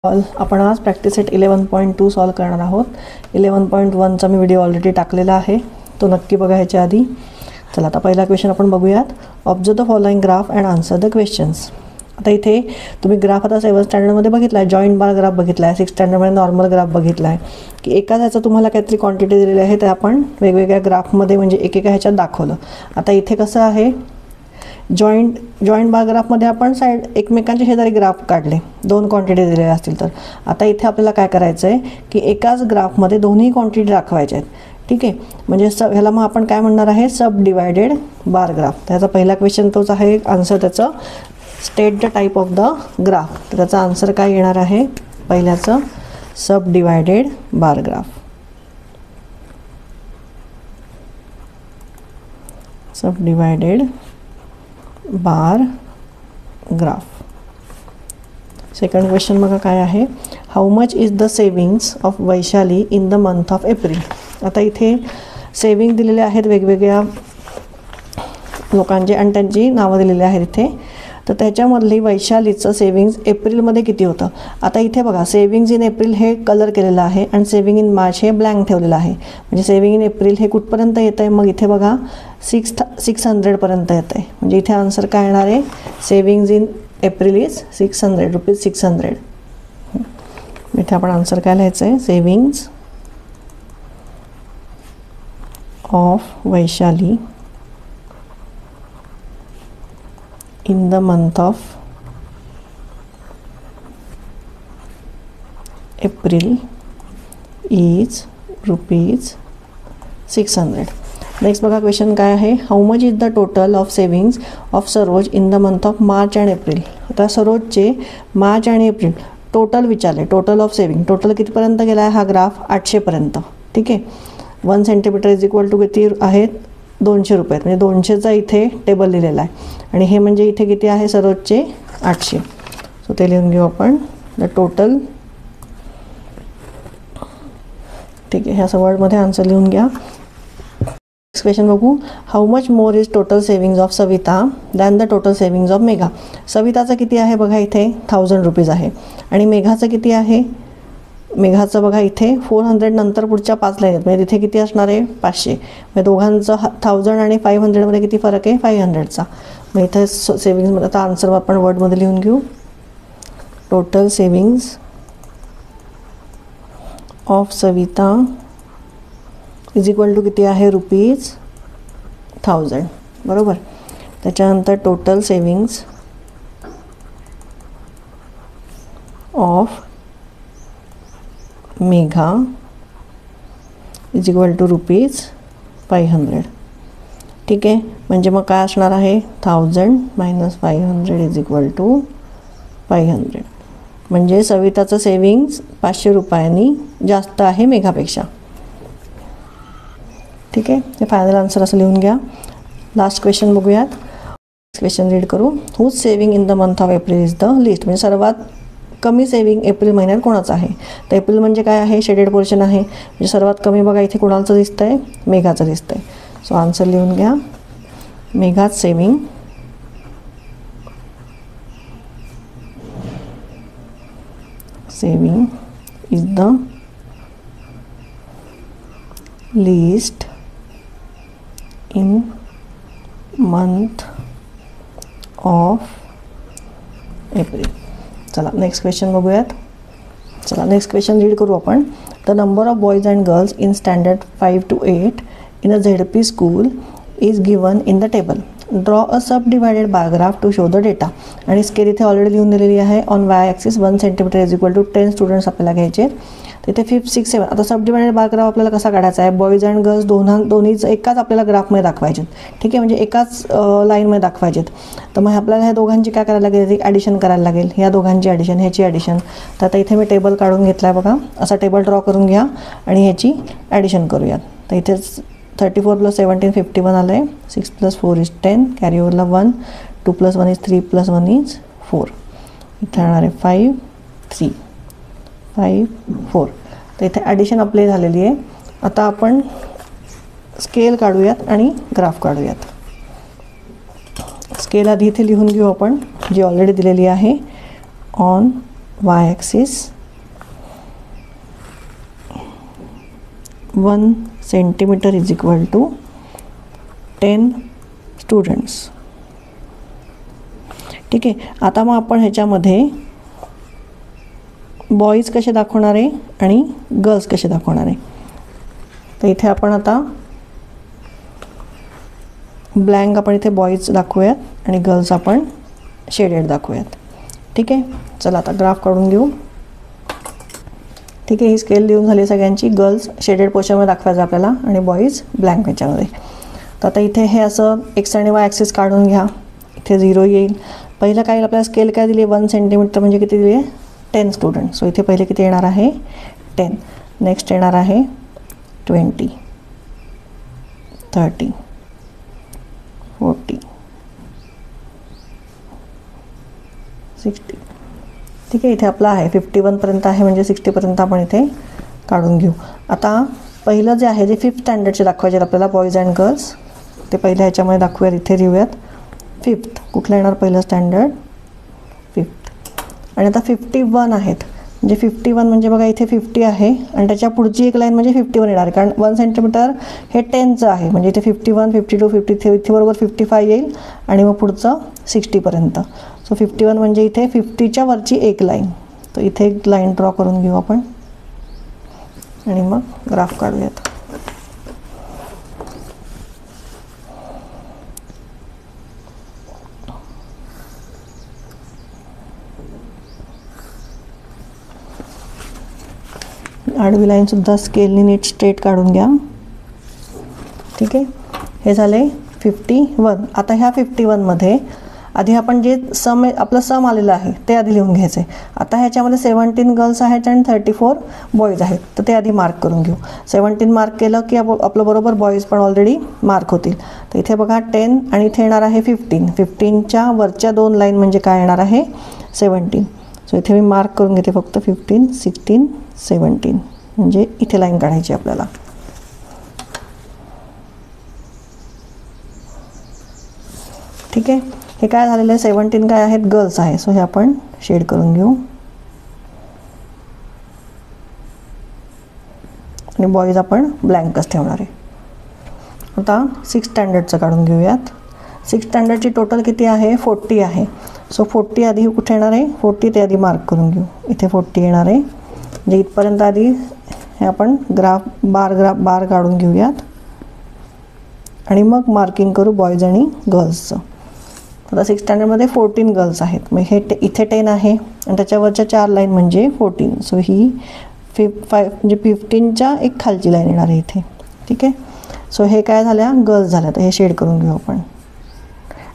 आपण आज practice set 11.2 solve करणार आहोत. 11.1चा मी व्हिडिओ ऑलरेडी टाकलेला आहे, तो नक्की बघा ह्याच्या आधी. चला आता पहिला क्वेश्चन आपण बघूयात. Observe the following graph and answer the questions. आता इथे तुम्ही ग्राफ आता 7th स्टँडर्डमध्ये बघितला आहे, जॉईंट बार ग्राफ बघितला आहे, 6th स्टँडर्डमध्ये नॉर्मल ग्राफ बघितला आहे की एकाच ह्याचं तुम्हाला काहीतरी क्वांटिटी दिलेली आहे, ते आपण वेगवेगळ्या ग्राफमध्ये म्हणजे एकेका ह्याच्यात दाखवलं. आता इथे कसं आहे, जॉईंट बार ग्राफमध्ये आपण साईड एकमेकांच्या शेजारी ग्राफ काढले, दोन क्वांटिटी दिलेल्या असतील तर. आता इथे आपल्याला काय करायचं आहे की एकाच ग्राफमध्ये दोन्ही क्वांटिटी दाखवायच्या आहेत. ठीक आहे, म्हणजे ह्याला मग आपण काय म्हणणार आहे, सब डिवायडेड बार ग्राफ. त्याचा पहिला क्वेश्चन तोच आहे. आन्सर त्याचं state the type of the graph. तर त्याचा आन्सर काय येणार आहे, पहिल्याचं subdivided bar graph. Subdivided bar graph. Second question बघा काय आहे. How much is the savings of Vaishali in the month of April. आता इथे सेविंग दिलेले आहेत वेगवेगळ्या लोकांचे आणि त्यांची नावं दिलेली आहेत इथे. तर त्याच्यामधली वैशालीचं सेविंग्स एप्रिलमध्ये किती होतं. आता इथे बघा, सेविंग्ज इन एप्रिल हे कलर केलेलं आहे आणि सेविंग इन मार्च हे ब्लँक ठेवलेलं आहे. म्हणजे सेविंग इन एप्रिल हे कुठपर्यंत येतं आहे, मग इथे बघा 600पर्यंत येतं आहे. म्हणजे इथे आन्सर काय येणार आहे, savings in April is 600 rupees. 600 इथे आपण आन्सर काय लिहायचं आहे, savings of Vaishali in the month of April is rupees 600. Next बघा क्वेश्चन काय आहे. How much is the total of savings of Saroj in the month of March and April. आता सरोजचे मार्च आणि एप्रिल टोटल विचारले, टोटल ऑफ सेविंग. टोटल कितीपर्यंत गेला आहे हा ग्राफ, 800पर्यंत. ठीक आहे, 1 सेंटीमीटर इज इक्वल टू किती आहेत, 200 रुपये. म्हणजे 200चा इथे टेबल लिहिलेला आहे आणि हे म्हणजे इथे किती आहे, सरोजचे 800. सो ते लिहून घेऊ आपण, द टोटल. ठीक आहे, ह्या वर्डमध्ये आन्सर लिहून घ्या. नेक्स्ट क्वेश्चन बघू. How much more is total savings of Savita than the total savings of Megha. सविताचं किती आहे बघा, इथे 1000 रुपीज आहे आणि मेघाचं किती आहे, मेघाचं बघा इथे 400 नंतर पुढच्या 5 लाईन आहेत, म्हणजे तिथे किती असणार आहे, 500. म्हणजे दोघांचं 1000 आणि 500मध्ये किती फरक आहे, 500चा. मग इथे सेविंग्जमध्ये आता आन्सर आपण वर्डमध्ये लिहून घेऊ. Total savings of Savita is equal to किती आहे, रुपीज 1000. बरोबर. त्याच्यानंतर total savings of Megha is equal to rupees 500. ठीक आहे, म्हणजे मग काय असणार आहे, 1000 मायनस 500 इज इक्वल टू 500. म्हणजे सविताचं सेविंग्स 500 रुपयांनी जास्त आहे मेघापेक्षा. ठीक आहे, हे फायनल आन्सर असं लिहून घ्या. लास्ट क्वेश्चन बघूयात. क्वेश्चन रीड करू. Whose saving in the month of April is the least. म्हणजे सर्वात कमी सेविंग एप्रिल महिन्यात कोणाचं आहे. तर एप्रिल म्हणजे काय आहे, शेडेड पोर्शन आहे. म्हणजे सर्वात कमी बघा इथे कोणाचं दिसतं आहे, मेघाचं दिसतं आहे. सो आन्सर लिहून घ्या, मेघाच saving is the least in month of April. चला नेक्स्ट क्वेश्चन बघूयात. चला नेक्स्ट क्वेश्चन रीड करू आपण. The number of boys and girls in standard 5 to 8 in a ZP school is given in the table. Draw a subdivided bar graph to show the data. आणि scale इथे already लिहून दिलेली आहे. On Y axis 1 centimetre is equal to 10 students आपल्याला घ्यायचे. तिथे 5, 6, 7. आता सब divided bar graph आपल्याला कसा काढायचा आहे, बॉयज अँड गर्ल्स दोन्हीच एकाच आपल्याला ग्राफमध्ये दाखवायचे. ठीक आहे, म्हणजे एकाच लाईनमध्ये दाखवायचे. तर मग आपल्याला ह्या दोघांची काय करायला लागेल, ॲडिशन करायला लागेल. ह्या दोघांची ॲडिशन, ह्याची ॲडिशन. तर आता इथे मी टेबल काढून घेतला आहे बघा, असा टेबल ड्रॉ करून घ्या आणि ह्याची ॲडिशन करूयात. तर इथेच 34 + 17 51 आलं आहे. 6 + 4 इज 10. कॅरी ओव्हरला 1. 2 + 1 is 3 + 1 is 4. इथे येणार आहे 5 3 5 4. तर इथे ॲडिशन आपली झालेली आहे. आता आपण स्केल काढूयात आणि ग्राफ काढूयात. स्केल आधी इथे लिहून घेऊ आपण, जी ऑलरेडी दिलेली आहे. On Y axis 1 centimetre is equal to 10 students. ठीक आहे. आता मग आपण ह्याच्यामध्ये बॉईज कसे दाखवणार आहे आणि गर्ल्स कसे दाखवणार आहे. तर इथे आपण आता ब्लँक आपण इथे बॉईज दाखवूयात आणि गर्ल्स आपण शेडेड दाखवूयात. ठीक आहे. चला आता ग्राफ काढून घेऊ. ठीक आहे. ही स्केल देऊन झाली सगळ्यांची. गर्ल्स शेडेड पोर्शनमध्ये दाखवायचं आपल्याला आणि बॉईज ब्लँक ह्याच्यामध्ये. तर आता इथे हे असं एक्स आणि वाय ॲक्सिस काढून घ्या. इथे 0 येईल. पहिलं काय आपल्याला स्केल काय दिली 1 सेंटीमीटर म्हणजे किती दिली आहे 10 स्टुडंट. सो इथे पहिले किती येणार आहे 10. नेक्स्ट येणार आहे 20, 30, 40, 60. ठीक आहे. इथे आपला आहे 51पर्यंत आहे म्हणजे 60पर्यंत आपण इथे काढून घेऊ. आता पहिलं जे आहे जे 5th स्टँडर्डचे दाखवायचे आपल्याला बॉईज अँड गर्ल्स ते पहिल्या ह्याच्यामध्ये दाखवूयात. इथे लिहूयात 5th. कुठलं येणार पहिलं स्टँडर्ड 5th. आणि आता 51 आहेत म्हणजे 51 म्हणजे बघा इथे 50 आहे आणि त्याच्या पुढची एक लाईन म्हणजे 51 येणार कारण 1 सेंटीमीटर हे 10चं आहे म्हणजे इथे 51, 52, 53 इथे बरोबर 55 येईल आणि मग पुढचं 60पर्यंत. सो 51 म्हणजे इथे 50च्या वरची एक लाईन. तर इथे एक लाईन ड्रॉ करून घेऊ आपण आणि मग ग्राफ काढूयात. आडवी लाईनसुद्धा स्केलनी नीट स्ट्रेट काढून घ्या. ठीक आहे. हे झाले 51. आता ह्या 51मध्ये आधी आपण जे सम आपलं सम आलेलं आहे ते आधी लिहून घ्यायचं आहे. आता ह्याच्यामध्ये 17 गर्ल्स आहेत आणि 34 बॉईज आहेत तर ते आधी मार्क करून घेऊ. 17 मार्क केलं की आपलं बरोबर बॉईज पण ऑलरेडी मार्क होतील. तर इथे बघा 10 आणि इथे येणार आहे 15. 15च्या वरच्या 2 लाईन म्हणजे काय येणार आहे 17. सो इथे मी मार्क करून घेते फक्त 15, 16, 17 म्हणजे इथे लाईन काढायची आपल्याला. ठीक आहे. हे काय झालेलं आहे 17 काय आहेत गर्ल्स आहे. सो हे आपण शेड करून घेऊ आणि बॉईज आपण ब्लँकच ठेवणार आहे. आता 6th स्टँडर्डचं काढून घेऊयात. 6th स्टँडर्डची टोटल किती आहे 40 आहे. सो 40 आधी कुठे येणार आहे 40 ते आधी मार्क करून घेऊ. इथे 40 येणार आहे म्हणजे इथपर्यंत आधी हे आपण बार काढून घेऊयात आणि मग मार्किंग करू बॉईज आणि गर्ल्सचं. आता 6th स्टँडर्डमध्ये 14 गर्ल्स आहेत मग हे इथे 10 आहे आणि त्याच्यावरच्या 4 लाईन म्हणजे 14. सो ही 5 म्हणजे 15च्या एक खालची लाईन येणार आहे इथे. ठीक आहे. सो हे काय झाल्या गर्ल्स झाल्या. तर हे शेड करून घेऊ आपण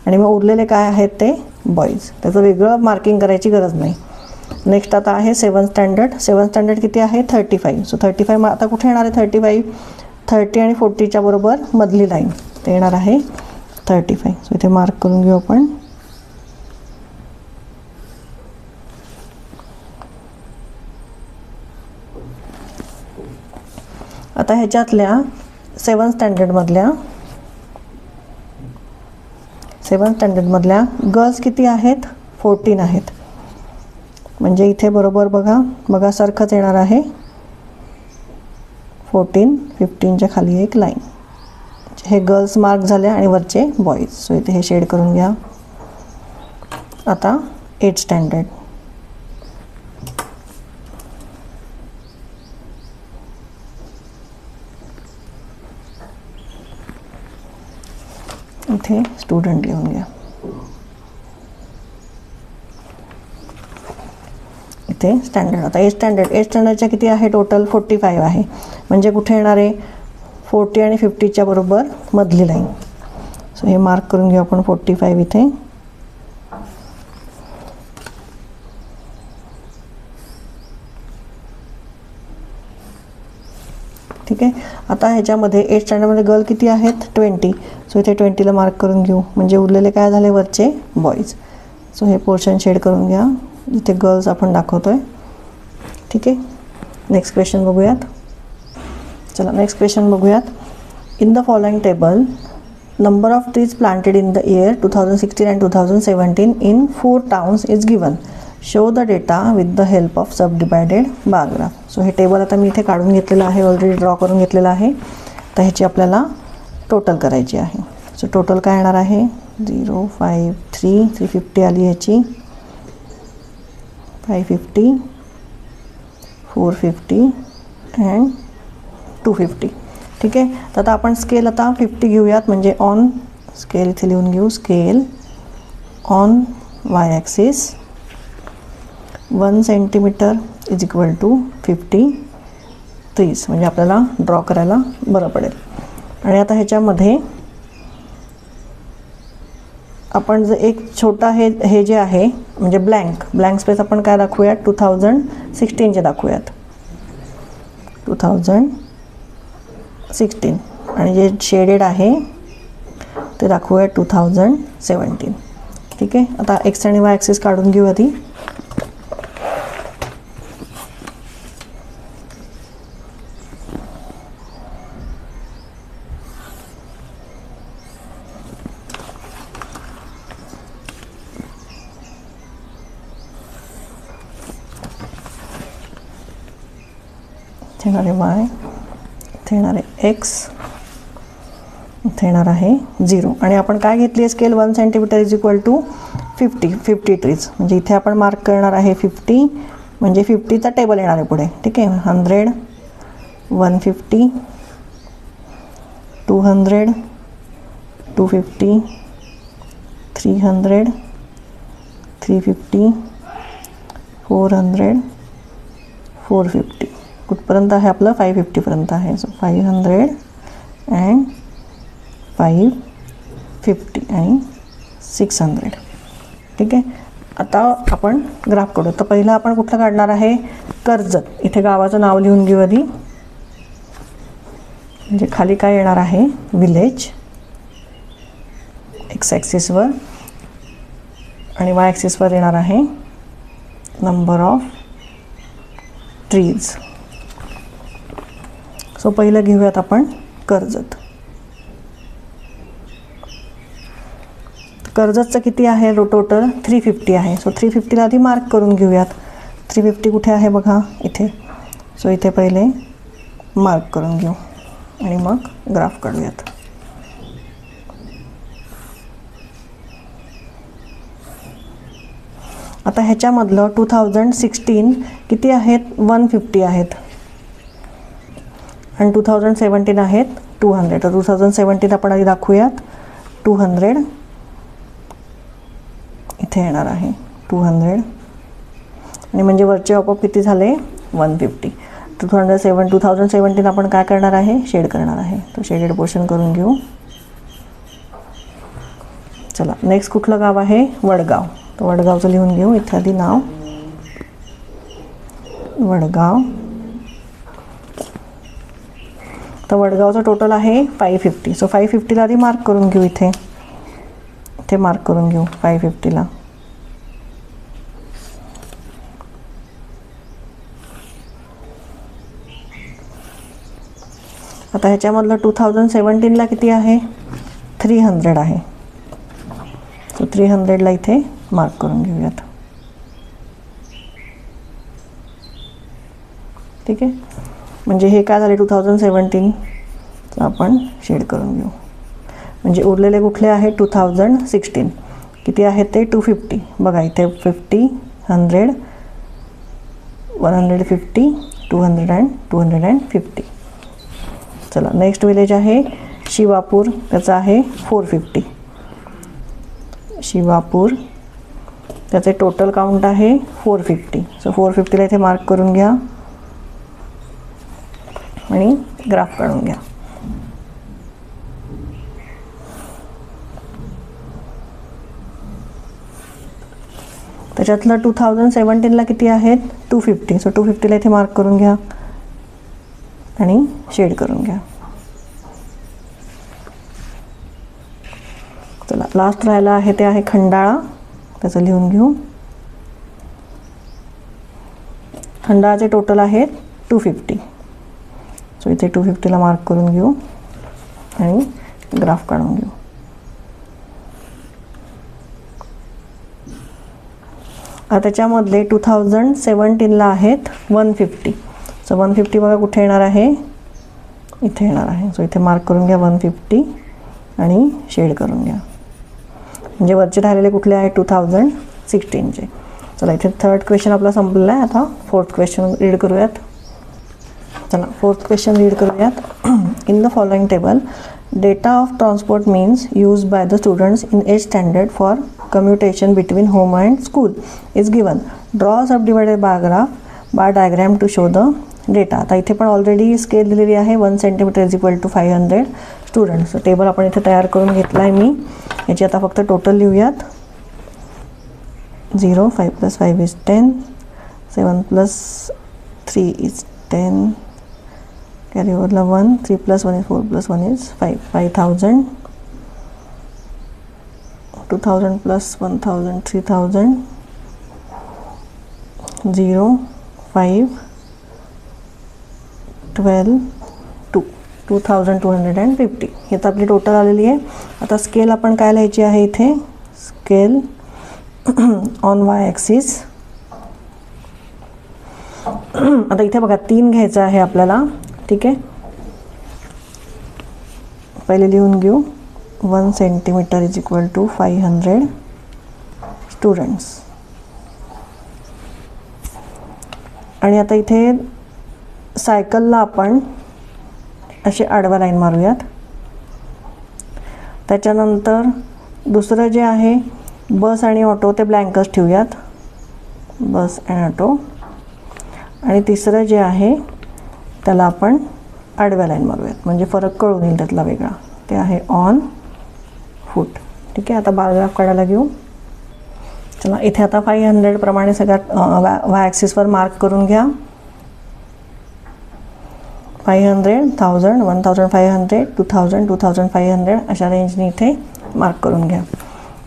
आणि मग उरलेले काय आहेत ते बॉईज. त्याचं वेगळं मार्किंग करायची गरज नाही. नेक्स्ट आता आहे 7th स्टँडर्ड. 7th स्टँडर्ड किती आहे 35. सो 35 आता कुठे येणार आहे 35 30 आणि 40च्या बरोबर मधली लाईन ते येणार आहे 35. सो इथे मार्क करून घेऊ आपण. आता ह्याच्यातल्या 7th स्टँडर्डमधल्या गर्ल्स किती आहेत 14 आहेत म्हणजे इथे बरोबर बघा सारखंच येणार आहे 14, 15च्या खाली एक लाईन. हे गर्ल्स मार्क झाले आणि वरचे बॉईज. सो इथे हे शेड करून घ्या. आता 8th स्टँडर्ड. इथे स्टुडंट लिहून घ्या. इथे स्टँडर्ड. आता 8th स्टँडर्डच्या किती आहे टोटल 45 आहे म्हणजे कुठे येणार आहे 40 आणि 50च्या बरोबर मधली लाईन. सो हे मार्क करून घेऊ आपण 45 इथे. ठीक आहे. आता ह्याच्यामध्ये 8th स्टँडर्डमध्ये गर्ल किती आहेत 20. सो इथे 20ला मार्क करून घेऊ म्हणजे उरलेले काय झाले वरचे बॉईज. सो हे पोर्शन शेड करून घ्या जिथे गर्ल्स आपण दाखवतोय. ठीक आहे. नेक्स्ट क्वेश्चन बघूयात. चला नेक्स्ट क्वेश्चन बघूयात. In the following table number of trees planted in the year 2016 and 2017 in 4 towns is given. Show the data with the help of sub divided bar graph. So हे table आता मी इथे काढून घेतलेलं आहे, already draw करून घेतलेलं आहे. तर ह्याची आपल्याला टोटल करायची आहे. सो टोटल काय येणार आहे 0 5 3 350 आली ह्याची, 550 450 अँड 250. ठीक आहे. तर आता आपण स्केल आता 50 घेऊयात, म्हणजे ऑन स्केल इथे लिहून घेऊ. Scale on Y axis 1 centimetre is equal to 50 30, म्हणजे आपल्याला ड्रॉ करायला बरं पडेल. आणि आता ह्याच्यामध्ये आपण जर एक छोटा हे जे आहे म्हणजे ब्लँक स्पेस आपण काय दाखवूयात 2016चे दाखवूयात 2016, आणि जे शेडेड आहे ते दाखवूयात 2017. ठीक आहे. आता एक्स आणि वाय ॲक्सिस काढून घेऊ आधी. इथे येणार आहे वाय, इथे येणार आहे एक्स, इथे येणार आहे 0. आणि आपण काय घेतली आहे scale 1 centimetre is equal to 50 trees, म्हणजे इथे आपण मार्क करणार आहे 50, म्हणजे 50चा टेबल येणार आहे पुढे. ठीक आहे. 100 150 200 250 300 350 400 450. कुठपर्यंत आहे आपलं 550 पर्यंत आहे. सो 500 अँड 550 आणि 600. ठीक आहे. आता आपण ग्राफ काढू. तर पहिला आपण कुठलं काढणार आहे कर्जत. इथे गावाचं नाव लिहून घेऊ आधी, म्हणजे खाली काय येणार आहे विलेज एक्स ॲक्सिसवर, आणि वाय ॲक्सिसवर येणार आहे नंबर ऑफ ट्रीज. सो पहिलं घेऊयात आपण कर्जत. कर्जतचं किती आहे टोटल 350 आहे. सो 350ला आधी मार्क करून घेऊयात. 350 कुठे आहे बघा इथे. सो इथे पहिले मार्क करून घेऊ आणि मग ग्राफ काढूयात. आता ह्याच्यामधलं 2016 किती आहेत 150 आहेत, आणि 2017 आहेत 200. तर 2017 आपण आधी दाखवूयात 200 इथे येणार आहे 200, आणि म्हणजे वरचे ऑपअप किती झाले 150. 2017 आपण काय करणार आहे शेड करणार आहे. तो शेडेड पोर्शन करून घेऊ. चला नेक्स्ट कुठलं गाव आहे वडगाव. तर वडगावचं लिहून घेऊ. इथे आधी नाव वडगाव. तर वडगावचं टोटल आहे 550. सो 550ला आधी मार्क करून घेऊ. इथे मार्क करून घेऊ 550ला. आता ह्याच्यामधलं 2017ला किती आहे 300 आहे. सो 300ला इथे मार्क करून घेऊयात. ठीक आहे. म्हणजे हे काय झाले 2017 आपण शेड करून घेऊ. म्हणजे उरलेले कुठले आहे 2016 किती आहेत ते 250. बघा इथे 50 100 150 200 अँड 250. चला नेक्स्ट विलेज आहे शिवापूर. त्याचं आहे 450. शिवापूर त्याचे टोटल काउंट आहे 450. सो 450ला इथे मार्क करून घ्या आणि ग्राफ काढून घ्या. त्याच्यातलं 2017ला किती आहेत 250. सो 250ला इथे मार्क करून घ्या आणि शेड करून घ्या. चला लास्ट राहिला आहे ते आहे खंडाळा. त्याचं लिहून घेऊ. खंडाळाचे टोटल आहेत 250. सो इथे 250ला मार्क करून घेऊ आणि ग्राफ काढून घेऊ. त्याच्यामधले 2017ला आहेत 150. सो 150 बघा कुठे येणार आहे, इथे येणार आहे. सो इथे मार्क करून घ्या 150 आणि शेड करून घ्या. म्हणजे वरचे राहिलेले कुठले आहे 2016चे. चला इथे थर्ड क्वेश्चन आपला संपलेला आहे. आता फोर्थ क्वेश्चन रीड करूयात. चला फोर्थ क्वेश्चन रीड करूयात. In the following table data of transport means use by the students in eighth standard for commutation between home and school is given. Draw subdivided bar diagram to show the data. आता इथे पण already scale दिलेली आहे 1 centimetre is equal to 500 students. Table आपण इथे तयार करून घेतला आहे मी. याची आता फक्त टोटल लिहूयात. 0, 5 + 5 is 10, 7 + 3 is 10, carry over 1, 3 + 1 is 4 + 1 is 5, 5000, 2000 + 1000, 3000, 0, 5, 12, 2, 2250. हे तर आपली टोटल आलेली आहे. आता स्केल आपण काय लिहायची आहे इथे, स्केल ऑन वाय ॲक्सिस. आता इथे बघा 3 घ्यायचं आहे आपल्याला. ठीक आहे, पहिले लिहून घेऊ. 1 centimetre is equal to 500 students. आणि आता इथे सायकलला आपण अशी आडवा लाईन मारूयात. त्याच्यानंतर दुसरं जे आहे बस आणि ऑटो ते ब्लँकच ठेवूयात, बस आणि ऑटो. आणि तिसरं जे आहे त्याला आपण आडव्या लाईन मारूयात, म्हणजे फरक कळून येईल त्यातला वेगळा. ते आहे ऑन फूट. ठीक आहे, आता बार ग्राफ काढायला घेऊ. चला इथे आता 500 प्रमाणे सगळ्यात वाय ॲक्सिसवर मार्क करून घ्या. 500, 1000, 1500, 2000, 2500 अशा रेंजने इथे मार्क करून घ्या.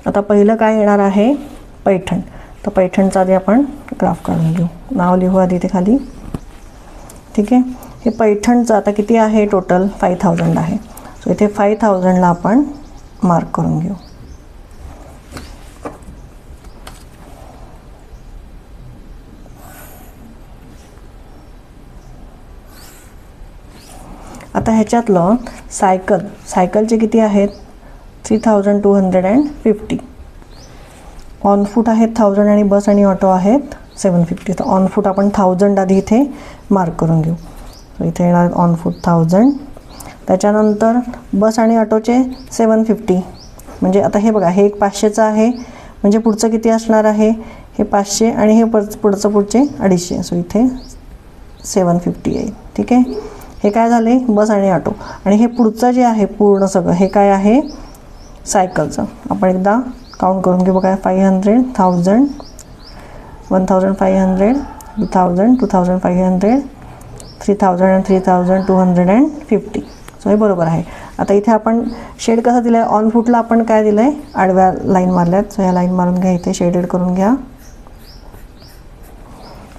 आता पहिलं काय येणार आहे, पैठण. तर पैठणचा आधी आपण ग्राफ काढून घेऊ. नाव लिहू आधी इथे खाली. ठीक आहे, हे पैठणचं आता किती आहे, टोटल 5000 आहे. सो इथे 5000ला आपण मार्क करून घेऊ. आता ह्याच्यातलं सायकलचे किती आहेत, 3250. ऑन फूट आहेत 1000 आणि बस आणि ऑटो आहेत 750. तर ऑन फूट आपण 1000 आधी इथे मार्क करून घेऊ. तर इथे येणार ऑन फूट 1000. त्याच्यानंतर बस आणि ऑटोचे 750. म्हणजे आता हे बघा, हे एक 500चं आहे, म्हणजे पुढचं किती असणार आहे, हे 500 आणि हे पुढचे 250. सो इथे 750 येईल. ठीक आहे, हे काय झाले बस आणि ऑटो. आणि हे पुढचं जे आहे पूर्ण सगळं हे काय आहे, सायकलचं. आपण एकदा काउंट करून घेऊ. बघा 500, 1000, 1500, 2000, 2500, 3000 आणि 3250. सो हे बरोबर आहे. आता इथे आपण शेड कसं दिलं आहे, ऑन फूटला आपण काय दिलं आहे, आडव्या लाईन मारल्यात. सो ह्या लाईन मारून घ्या, इथे शेडेड करून घ्या.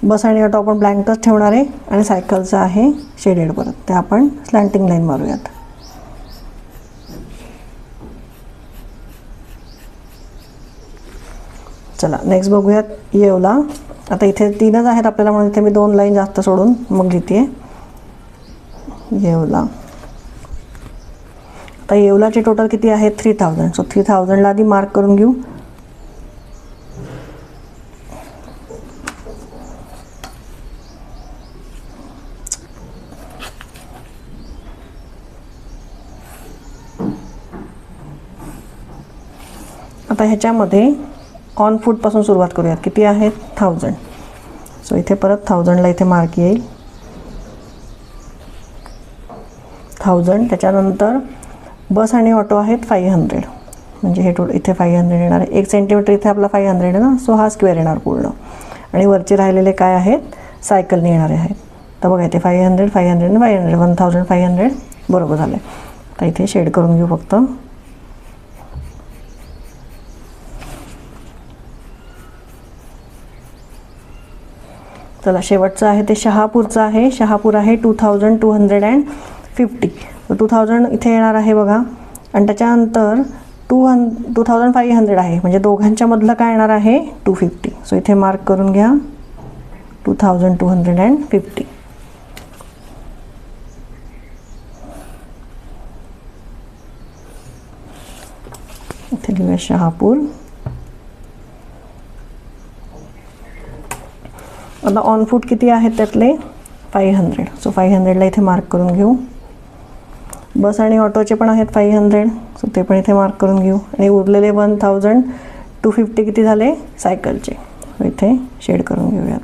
बस आणि ऑटो आपण ब्लँकच ठेवणार आहे आणि सायकलचं आहे शेडेड. परत ते आपण स्लँटिंग लाईन मारूयात. चला नेक्स्ट बघूयात येवला. आता इथे 3च आहेत आपल्याला, म्हणून इथे मी 2 लाईन जास्त सोडून मग लिहिते येवला. आता येवलाचे टोटल किती आहेत, 3000. सो 3000ला आधी मार्क करून घेऊ. आता ह्याच्यामध्ये ऑन फूटपासून सुरुवात करूयात. किती आहेत, 1000. सो इथे परत 1000ला इथे मार्क येईल 1000. त्याच्यानंतर बस आणि ऑटो आहेत 500. म्हणजे हे इथे 500 येणार आहे. 1 सेंटीमीटर इथे आपला 500 आहे ना, सो हा स्क्वेअर येणार पूर्ण. आणि वरचे राहिलेले काय आहेत, सायकलने येणारे आहेत. तर बघा इथे 500, 500 आणि 500, 1500 बरोबर झालं आहे. तर इथे शेड करून घेऊ फक्त. चला शेवटचं आहे ते शहापूरचं आहे. शहापूर आहे 2250. 2000 इथे येणार आहे बघा. आणि त्याच्यानंतर 2500 आहे, म्हणजे दोघांच्या मधलं काय येणार आहे 250. सो इथे मार्क करून घ्या 2250. इथे लिहूया शहापूर. आता ऑन फूट किती आहेत त्यातले 500. सो 500ला इथे मार्क करून घेऊ. बस आणि ऑटोचे पण आहेत 500. सो ते पण इथे मार्क करून घेऊ. आणि उरलेले 1250 किती झाले सायकलचे. सो इथे शेड करून घेऊयात.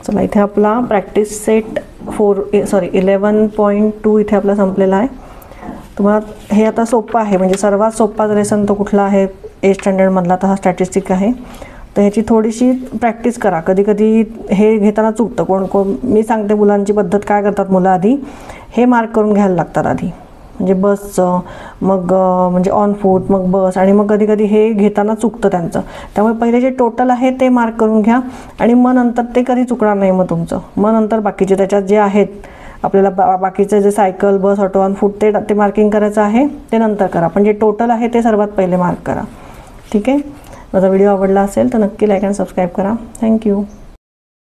चला इथे आपला प्रॅक्टिस सेट 11.2 इथे आपला संपलेला आहे. तुम्हाला हे आता सोपं आहे, म्हणजे सर्वात सोपा लेसन तो कुठला आहे 8th स्टँडर्डमधला, तर हा स्टॅटिस्टिक आहे. तर ह्याची थोडीशी प्रॅक्टिस करा. कधी कधी हे घेताना चुकतं. कोण मी सांगते मुलांची पद्धत काय करतात मुलं, आधी हे मार्क करून घ्यायला लागतात आधी, म्हणजे बसचं, मग म्हणजे ऑन फूट, मग बस, आणि मग कधी कधी हे घेताना चुकतं त्यांचं. त्यामुळे पहिले जे टोटल आहे ते मार्क करून घ्या, आणि मग नंतर ते कधी चुकणार नाही मग तुमचं. मग नंतर बाकीचे त्याच्यात जे आहेत आपल्याला बाकीचे जे cycle, bus, auto, on foot ते मार्किंग करायचं आहे ते नंतर करा, पण जे टोटल आहे ते सर्वात पहिले मार्क करा. ठीक आहे. माझा व्हिडिओ आवडला असेल तर नक्की लाईक आणि सबस्क्राईब करा. थँक्यू.